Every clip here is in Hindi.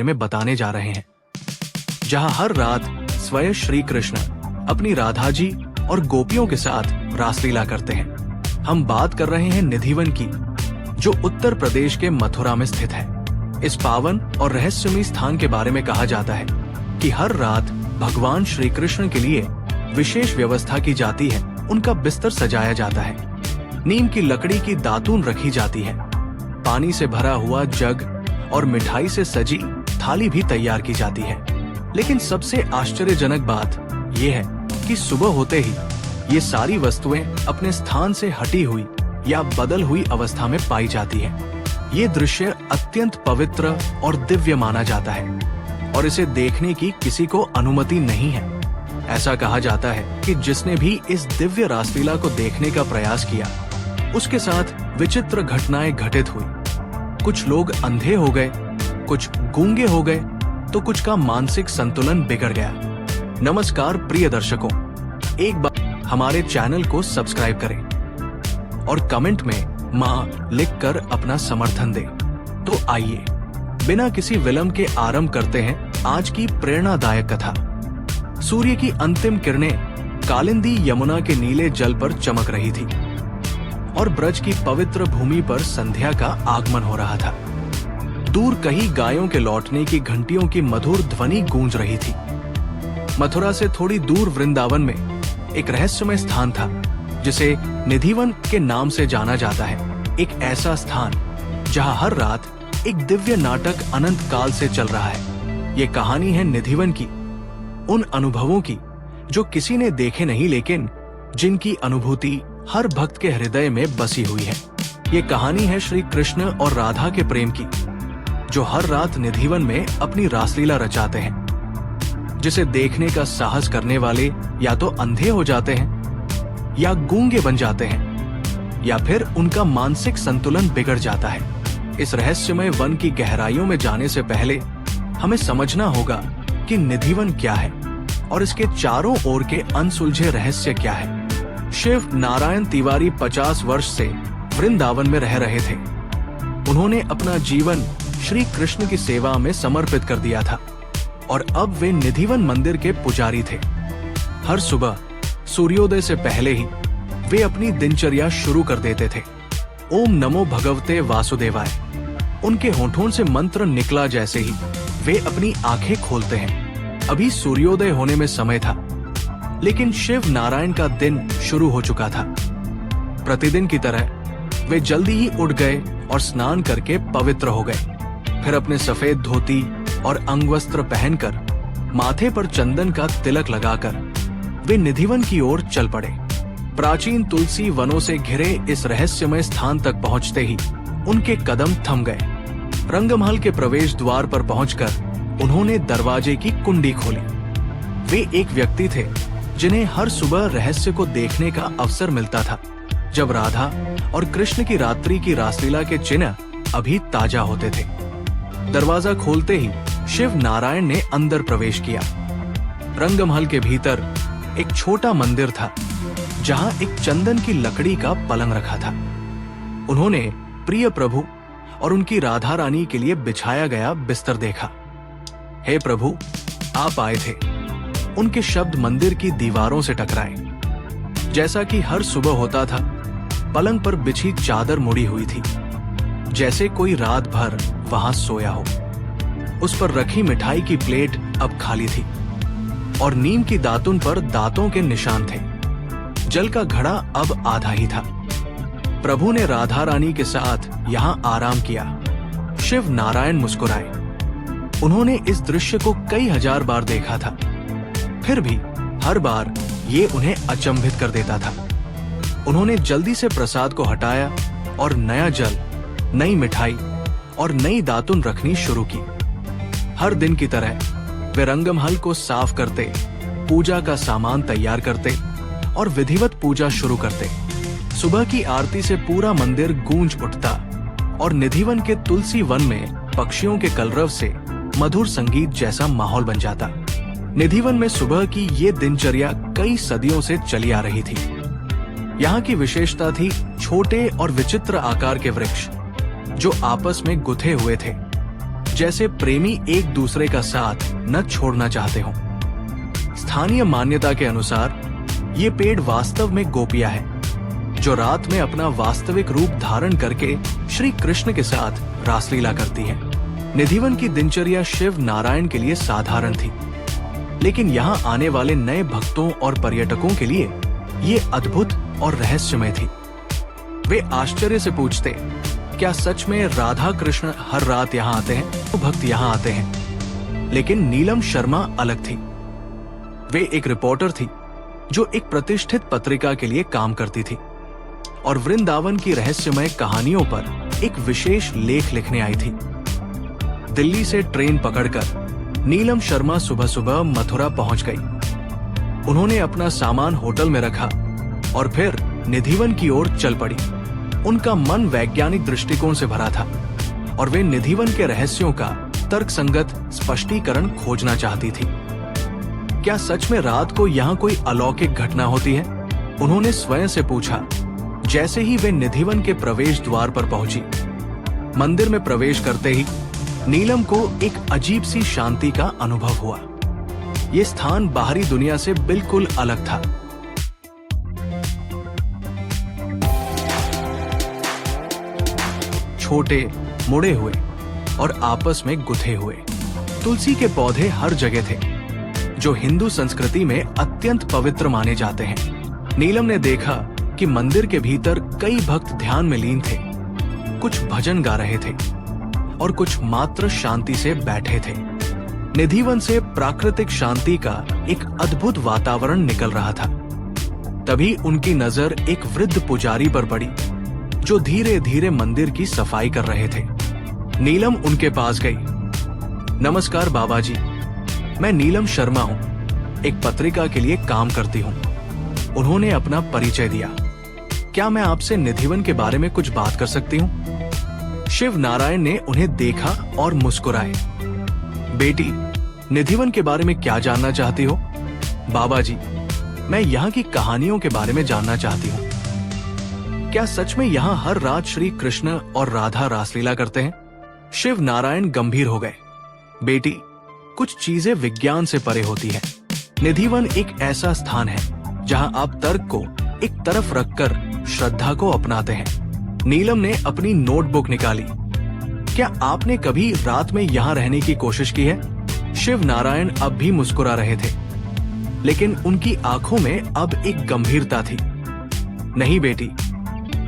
में बताने जा रहे हैं, जहां हर रात स्वयं श्री कृष्ण अपनी राधा जी और गोपियों के साथ रासलीला करते हैं। हम बात कर रहे हैं निधिवन की, जो उत्तर प्रदेश के मथुरा में स्थित है। इस पावन और रहस्यमयी स्थान के बारे में कहा जाता है कि हर रात भगवान श्री कृष्ण के लिए विशेष व्यवस्था की जाती है। उनका बिस्तर सजाया जाता है, नीम की लकड़ी की दातून रखी जाती है, पानी से भरा हुआ जग और मिठाई से सजी थाली भी तैयार की जाती है। लेकिन सबसे आश्चर्यजनक बात यह है कि सुबह होते ही ये सारी वस्तुएं अपने स्थान से हटी हुई या बदल हुई अवस्था में पाई जाती है। ये दृश्य अत्यंत पवित्र और दिव्य माना जाता है और इसे देखने की किसी को अनुमति नहीं है। ऐसा कहा जाता है कि जिसने भी इस दिव्य रासलीला को देखने का प्रयास किया, उसके साथ विचित्र घटनाएं घटित हुई। कुछ लोग अंधे हो गए, कुछ गूंगे हो गए, तो कुछ का मानसिक संतुलन बिगड़ गया। नमस्कार प्रिय दर्शकों, एक बार हमारे चैनल को सब्सक्राइब करें और कमेंट में मां लिखकर अपना समर्थन दें। तो आइए बिना किसी विलंब के आरंभ करते हैं आज की प्रेरणादायक कथा। सूर्य की अंतिम किरणें कालिंदी यमुना के नीले जल पर चमक रही थी और ब्रज की पवित्र भूमि पर संध्या का आगमन हो रहा था। दूर कहीं गायों के लौटने की घंटियों की मधुर ध्वनि गूंज रही थी। मथुरा से थोड़ी दूर वृंदावन में एक रहस्यमय स्थान था, जिसे निधिवन के नाम से जाना जाता है। एक ऐसा स्थान जहां हर रात एक दिव्य नाटक अनंत काल से चल रहा है। ये कहानी है निधिवन की, उन अनुभवों की जो किसी ने देखे नहीं, लेकिन जिनकी अनुभूति हर भक्त के हृदय में बसी हुई है। ये कहानी है श्री कृष्ण और राधा के प्रेम की, जो हर रात निधिवन में अपनी रासलीला रचाते हैं। जिसे देखने का साहस करने वाले या तो अंधे हो जाते हैं, या गूंगे बन जाते हैं, या फिर उनका मानसिक संतुलन बिगड़ जाता है। इस रहस्यमय वन की गहराइयों में जाने से पहले हमें समझना होगा कि निधिवन क्या है और इसके चारों ओर के अनसुलझे रहस्य क्या है। शिव नारायण तिवारी 50 वर्ष से वृंदावन में रह रहे थे। उन्होंने अपना जीवन श्री कृष्ण की सेवा में समर्पित कर दिया था और अब वे निधिवन मंदिर के पुजारी थे। हर सुबह सूर्योदय से पहले ही वे अपनी दिनचर्या शुरू कर देते थे। ओम नमो भगवते वासुदेवाय उनके होठों से मंत्र निकला जैसे ही वे अपनी आंखें खोलते हैं। अभी सूर्योदय होने में समय था, लेकिन शिव नारायण का दिन शुरू हो चुका था। प्रतिदिन की तरह वे जल्दी ही उठ गए और स्नान करके पवित्र हो गए। फिर अपने सफेद धोती और अंगवस्त्र पहनकर, माथे पर चंदन का तिलक लगाकर वे निधिवन की ओर चल पड़े। प्राचीन तुलसी वनों से घिरे इस रहस्यमय स्थान तक पहुंचते ही उनके कदम थम गए। रंगमहल के प्रवेश द्वार पर पहुंचकर उन्होंने दरवाजे की कुंडी खोली। वे एक व्यक्ति थे जिन्हें हर सुबह रहस्य को देखने का अवसर मिलता था, जब राधा और कृष्ण की रात्रि की रासलीला के चिन्ह अभी ताजा होते थे। दरवाजा खोलते ही शिव नारायण ने अंदर प्रवेश किया। रंगमहल के भीतर एक छोटा मंदिर था, जहां एक चंदन की लकड़ी का पलंग रखा था। उन्होंने प्रिय प्रभु और उनकी राधा रानी के लिए बिछाया गया बिस्तर देखा। हे प्रभु, आप आए थे। उनके शब्द मंदिर की दीवारों से टकराए। जैसा कि हर सुबह होता था, पलंग पर बिछी चादर मुड़ी हुई थी, जैसे कोई रात भर वहां सोया हो। उस पर रखी मिठाई की प्लेट अब खाली थी और नीम की दातुन पर दांतों के निशान थे। जल का घड़ा अब आधा ही था। प्रभु ने राधा रानी के साथ यहाँ आराम किया। शिव नारायण मुस्कुराए। उन्होंने इस दृश्य को कई हजार बार देखा था, फिर भी हर बार ये उन्हें अचंभित कर देता था। उन्होंने जल्दी से प्रसाद को हटाया और नया जल, नई मिठाई और नई दातुन रखनी शुरू की। हर दिन की तरह वे रंगमहल को साफ करते, पूजा का सामान तैयार करते और विधिवत पूजा शुरू करते। सुबह की आरती से पूरा मंदिर गूंज उठता और निधिवन के तुलसी वन में पक्षियों के कलरव से मधुर संगीत जैसा माहौल बन जाता। निधिवन में सुबह की ये दिनचर्या कई सदियों से चली आ रही थी। यहाँ की विशेषता थी छोटे और विचित्र आकार के वृक्ष, जो आपस में गुथे हुए थे। जैसे प्रेमी एक दूसरे का साथ न छोड़ना चाहते हों। स्थानीय मान्यता के अनुसार ये पेड़ वास्तव में गोपियां हैं, जो रात में अपना वास्तविक रूप धारण करके श्री कृष्ण के साथ रासलीला करती हैं। निधिवन की दिनचर्या शिव नारायण के लिए साधारण थी, लेकिन यहाँ आने वाले नए भक्तों और पर्यटकों के लिए ये अद्भुत और रहस्यमय थी। वे आश्चर्य से पूछते, क्या सच में राधा कृष्ण हर रात यहाँ आते हैं? तो भक्त यहाँ आते हैं। लेकिन नीलम शर्मा अलग थी। वे एक रिपोर्टर थी जो एक प्रतिष्ठित पत्रिका के लिए काम करती थी और वृंदावन की रहस्यमय कहानियों पर एक विशेष लेख लिखने आई थी। दिल्ली से ट्रेन पकड़कर नीलम शर्मा सुबह सुबह मथुरा पहुंच गई। उन्होंने अपना सामान होटल में रखा और फिर निधिवन की ओर चल पड़ी। उनका मन वैज्ञानिक दृष्टिकोण से भरा था और वे निधिवन के रहस्यों का तर्कसंगत स्पष्टीकरण खोजना चाहती थी। क्या सच में रात को यहाँ कोई अलौकिक घटना होती है? उन्होंने स्वयं से पूछा, जैसे ही वे निधिवन के प्रवेश द्वार पर पहुंची। मंदिर में प्रवेश करते ही नीलम को एक अजीब सी शांति का अनुभव हुआ। ये स्थान बाहरी दुनिया से बिल्कुल अलग था। छोटे, मुड़े हुए और आपस में गुथे हुए तुलसी के पौधे हर जगह थे, जो हिंदू संस्कृति में अत्यंत पवित्र माने जाते हैं। नीलम ने देखा कि मंदिर के भीतर कई भक्त ध्यान में लीन थे। कुछ भजन गा रहे थे और कुछ मात्र शांति से बैठे थे। निधिवन से प्राकृतिक शांति का एक अद्भुत वातावरण निकल रहा था। तभी उनकी नजर एक वृद्ध पुजारी पर पड़ी, जो धीरे धीरे मंदिर की सफाई कर रहे थे। नीलम उनके पास गई। नमस्कार बाबा जी, मैं नीलम शर्मा हूँ, एक पत्रिका के लिए काम करती हूँ। उन्होंने अपना परिचय दिया। क्या मैं आपसे निधिवन के बारे में कुछ बात कर सकती हूँ? शिव नारायण ने उन्हें देखा और मुस्कुराए। बेटी, निधिवन के बारे में क्या जानना चाहती हो? बाबा जी, मैं यहाँ की कहानियों के बारे में जानना चाहती हूँ। क्या सच में यहाँ हर रात श्री कृष्ण और राधा रासलीला करते हैं? शिव नारायण गंभीर हो गए। बेटी, कुछ चीजें विज्ञान से परे होती हैं। निधिवन एक ऐसा स्थान है जहां आप तर्क को एक तरफ रखकर श्रद्धा को अपनाते हैं। नीलम ने अपनी नोटबुक निकाली। क्या आपने कभी रात में यहाँ रहने की कोशिश की है? शिव नारायण अब भी मुस्कुरा रहे थे, लेकिन उनकी आंखों में अब एक गंभीरता थी। नहीं बेटी,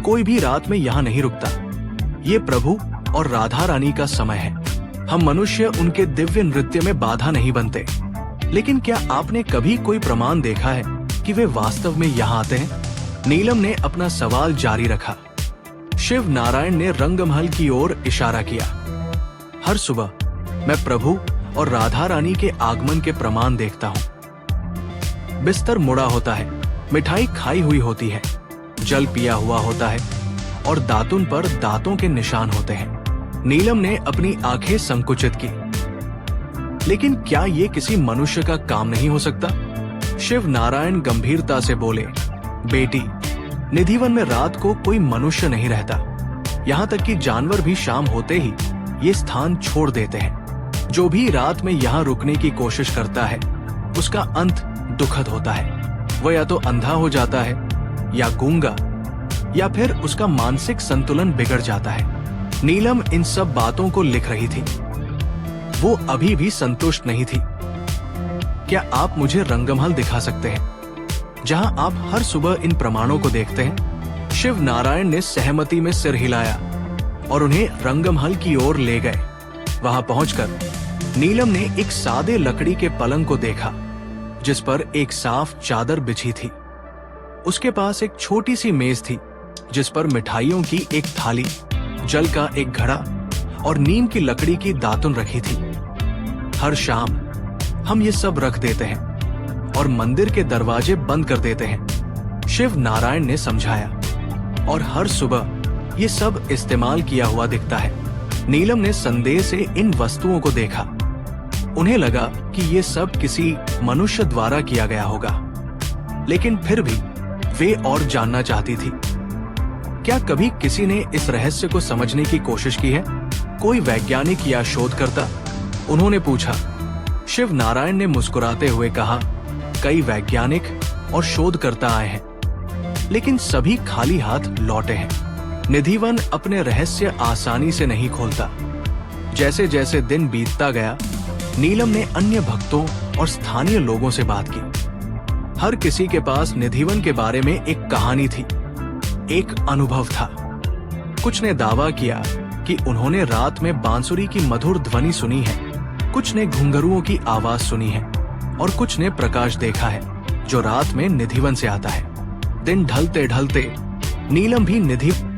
कोई भी रात में यहाँ नहीं रुकता। ये प्रभु और राधा रानी का समय है। हम मनुष्य उनके दिव्य नृत्य में बाधा नहीं बनते। लेकिन क्या आपने कभी कोई प्रमाण देखा है कि वे वास्तव में यहाँ आते हैं? नीलम ने अपना सवाल जारी रखा। शिव नारायण ने रंगमहल की ओर इशारा किया। हर सुबह मैं प्रभु और राधा रानी के आगमन के प्रमाण देखता हूँ। बिस्तर मुड़ा होता है, मिठाई खाई हुई होती है, जल पिया हुआ होता है और दातुन पर दांतों के निशान होते हैं। नीलम ने अपनी आंखें संकुचित की। लेकिन क्या ये किसी मनुष्य का काम नहीं हो सकता? शिव नारायण गंभीरता से बोले, बेटी, निधिवन में रात को कोई मनुष्य नहीं रहता। यहाँ तक कि जानवर भी शाम होते ही ये स्थान छोड़ देते हैं। जो भी रात में यहाँ रुकने की कोशिश करता है, उसका अंत दुखद होता है। वह या तो अंधा हो जाता है, या गूंगा, या फिर उसका मानसिक संतुलन बिगड़ जाता है। नीलम इन सब बातों को लिख रही थी। वो अभी भी संतुष्ट नहीं थी। क्या आप मुझे रंगमहल दिखा सकते हैं, जहां आप हर सुबह इन प्रमाणों को देखते हैं? शिव नारायण ने सहमति में सिर हिलाया और उन्हें रंगमहल की ओर ले गए। वहां पहुंचकर नीलम ने एक सादे लकड़ी के पलंग को देखा, जिस पर एक साफ चादर बिछी थी। उसके पास एक छोटी सी मेज थी, जिस पर मिठाइयों की एक थाली, जल का एक घड़ा और नीम की लकड़ी की दातुन रखी थी। हर शाम हम ये सब रख देते हैं और मंदिर के दरवाजे बंद कर देते हैं, शिव नारायण ने समझाया। और हर सुबह ये सब इस्तेमाल किया हुआ दिखता है। नीलम ने संदेह से इन वस्तुओं को देखा। उन्हें लगा कि ये सब किसी मनुष्य द्वारा किया गया होगा, लेकिन फिर भी वे और जानना चाहती थी। क्या कभी किसी ने इस रहस्य को समझने की कोशिश की है? कोई वैज्ञानिक या शोधकर्ता? उन्होंने पूछा। शिव नारायण ने मुस्कुराते हुए कहा, कई वैज्ञानिक और शोधकर्ता आए हैं, लेकिन सभी खाली हाथ लौटे हैं। निधिवन अपने रहस्य आसानी से नहीं खोलता। जैसे जैसे दिन बीतता गया, नीलम ने अन्य भक्तों और स्थानीय लोगों से बात की। हर किसी के पास निधिवन के बारे में एक कहानी थी, एक अनुभव था। कुछ ने दावा किया कि उन्होंने रात में बांसुरी की मधुर ध्वनि सुनी है, कुछ ने घुंघरुओं की आवाज सुनी है और कुछ ने प्रकाश देखा है जो रात में निधिवन से आता है। दिन ढलते ढलते नीलम भी निधि